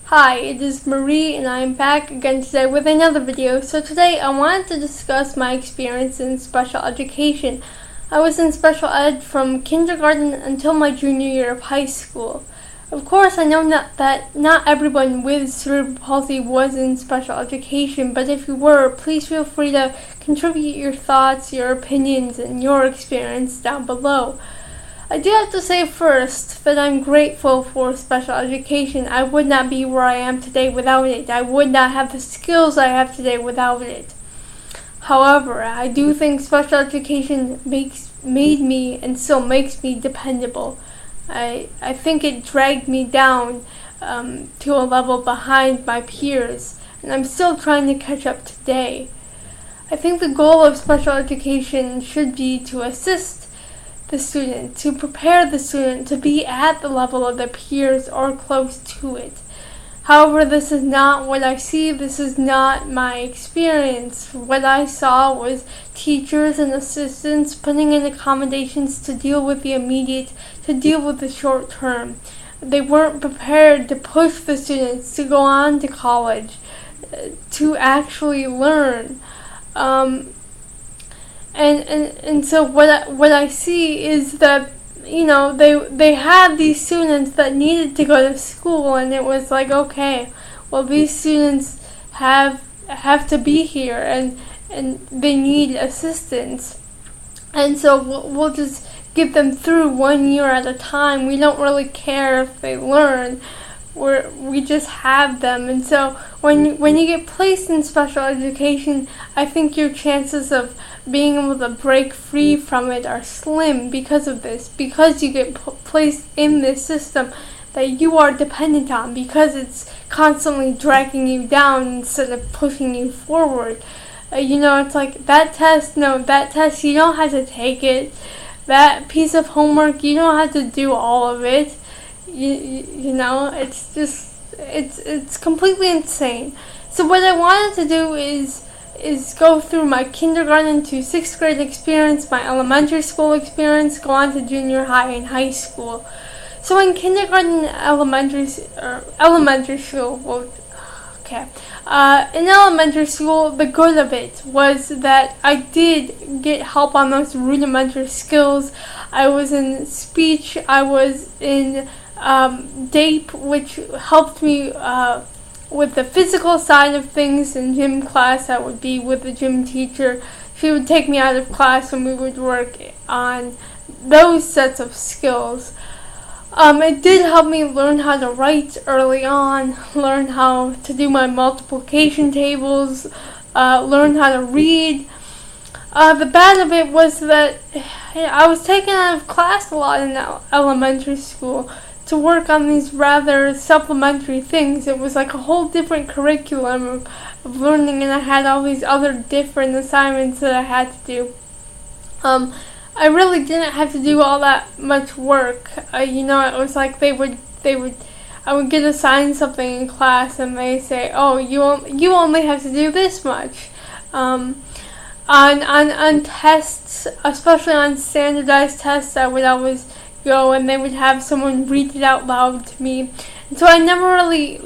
Hi, it is Marie and I am back again today with another video. So today I wanted to discuss my experience in special education. I was in special ed from kindergarten until my junior year of high school. Of course, I know that not everyone with cerebral palsy was in special education, but if you were, please feel free to contribute your thoughts, your opinions, and your experience down below. I do have to say first that I'm grateful for special education. I would not be where I am today without it. I would not have the skills I have today without it. However, I do think special education made me and still makes me dependable. I think it dragged me down to a level behind my peers, and I'm still trying to catch up today. I think the goal of special education should be to assist the student, to prepare the student to be at the level of their peers or close to it. However, this is not what I see. This is not my experience. What I saw was teachers and assistants putting in accommodations to deal with the immediate, to deal with the short term. They weren't prepared to push the students to go on to college, to actually learn. And so what I see is that, you know, they had these students that needed to go to school, and it was like, okay, well, these students have to be here, and they need assistance, and so we'll just get them through 1 year at a time. We don't really care if they learn. We just have them. And so when you get placed in special education, I think your chances of being able to break free from it are slim because of this, because you get placed in this system that you are dependent on, because it's constantly dragging you down instead of pushing you forward. It's like that test, you don't have to take it. That piece of homework, you don't have to do all of it. It's just, it's completely insane. So what I wanted to do is go through my kindergarten to 6th grade experience, my elementary school experience, go on to junior high and high school. So in kindergarten, elementary school, in elementary school, the good of it was that I did get help on those rudimentary skills. I was in speech, I was in DAPE, which helped me with the physical side of things. In gym class, I would be with the gym teacher. She would take me out of class and we would work on those sets of skills. It did help me learn how to write early on, learn how to do my multiplication tables, learn how to read. The bad of it was that I was taken out of class a lot in elementary school to work on these rather supplementary things. It was like a whole different curriculum of learning, and I had all these other different assignments that I had to do. I really didn't have to do all that much work. It was like I would get assigned something in class, and they say, "Oh, you only have to do this much." On tests, especially on standardized tests, I would always go and they would have someone read it out loud to me. And so I never really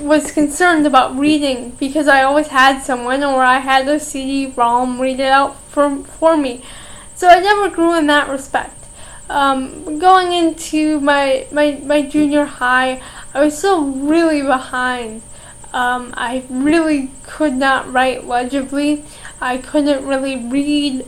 was concerned about reading, because I always had someone, or I had a CD-ROM read it out for me. So I never grew in that respect. Going into my junior high, I was still really behind. I really could not write legibly. I couldn't really read.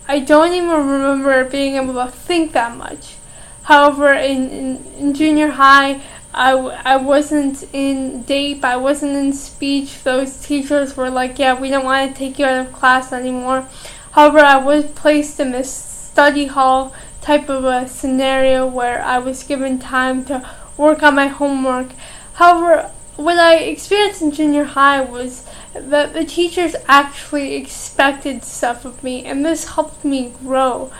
I don't even remember being able to think that much. However, in junior high, I wasn't in DAPE, I wasn't in speech. Those teachers were like, yeah, we don't want to take you out of class anymore. However, I was placed in this study hall type of a scenario where I was given time to work on my homework. However, what I experienced in junior high was that the teachers actually expected stuff of me, and this helped me grow,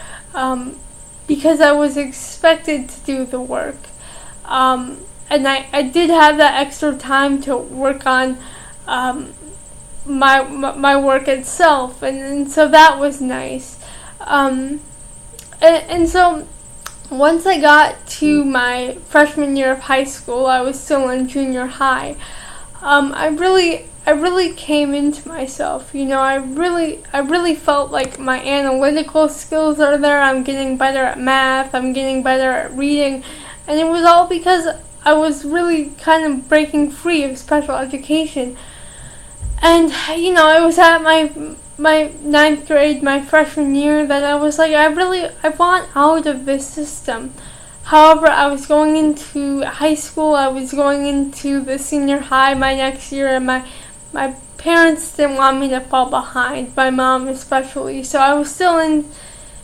because I was expected to do the work. And I did have that extra time to work on my work itself, and so that was nice. And so once I got to my freshman year of high school, I was still in junior high. I really came into myself. I really felt like my analytical skills are there. I'm getting better at math. I'm getting better at reading, and it was all because I was really kind of breaking free of special education. And it was at my ninth grade, my freshman year, that I was like, I want out of this system. However, I was going into high school, I was going into the senior high my next year, and my parents didn't want me to fall behind, my mom especially, so I was still in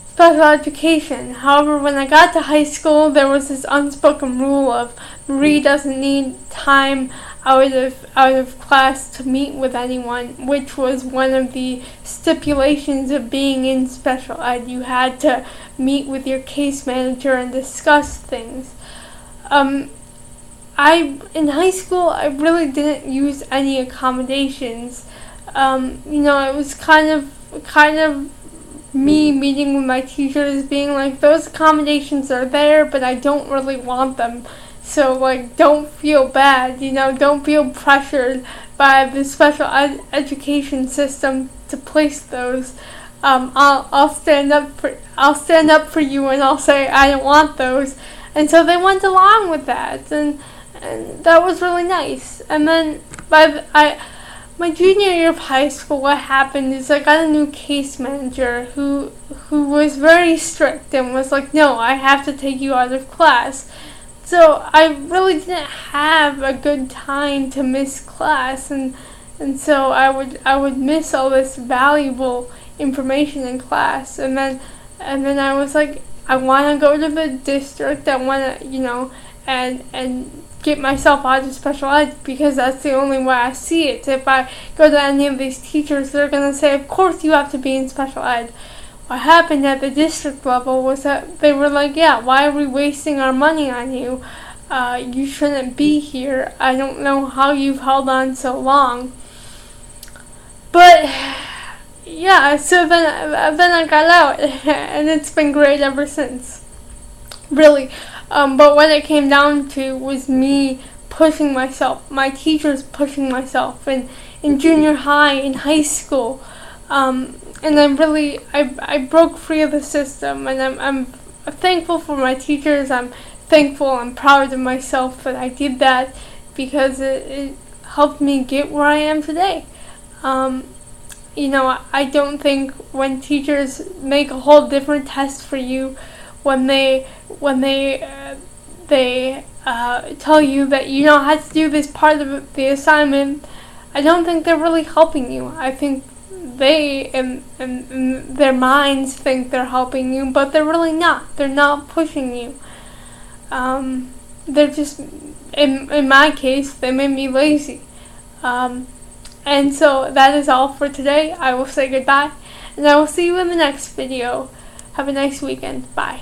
special education. However, when I got to high school, there was this unspoken rule of Marie doesn't need time out of class to meet with anyone, which was one of the stipulations of being in special ed. You had to meet with your case manager and discuss things. In high school, I really didn't use any accommodations. It was kind of me meeting with my teachers being like, those accommodations are there, but I don't really want them. So, don't feel bad, don't feel pressured by the special education system to place those. I'll stand up for you, and I'll say I don't want those. And so they went along with that, and that was really nice. And then my junior year of high school, what happened is I got a new case manager who was very strict and was like, no, I have to take you out of class. So I really didn't have a good time to miss class, and so I would miss all this valuable information in class, and then I was like, I want to go to the district. I want to and get myself out of special ed, because that's the only way I see it. If I go to any of these teachers, they're gonna say, of course you have to be in special ed. What happened at the district level was that they were like, yeah, why are we wasting our money on you? You shouldn't be here. I don't know how you've held on so long. But yeah, so then I got out, and it's been great ever since. Really. But what it came down to was me pushing myself, my teachers pushing myself in junior high, in high school. And I broke free of the system, and I'm thankful for my teachers. I'm thankful and proud of myself that I did that, because it helped me get where I am today. I don't think when teachers make a whole different test for you, when they tell you that you don't have to do this part of the assignment, I don't think they're really helping you. I think they, in their minds, think they're helping you, but they're really not. They're not pushing you. They're just, in my case, they made me lazy. And so that is all for today. I will say goodbye, and I will see you in the next video. Have a nice weekend. Bye.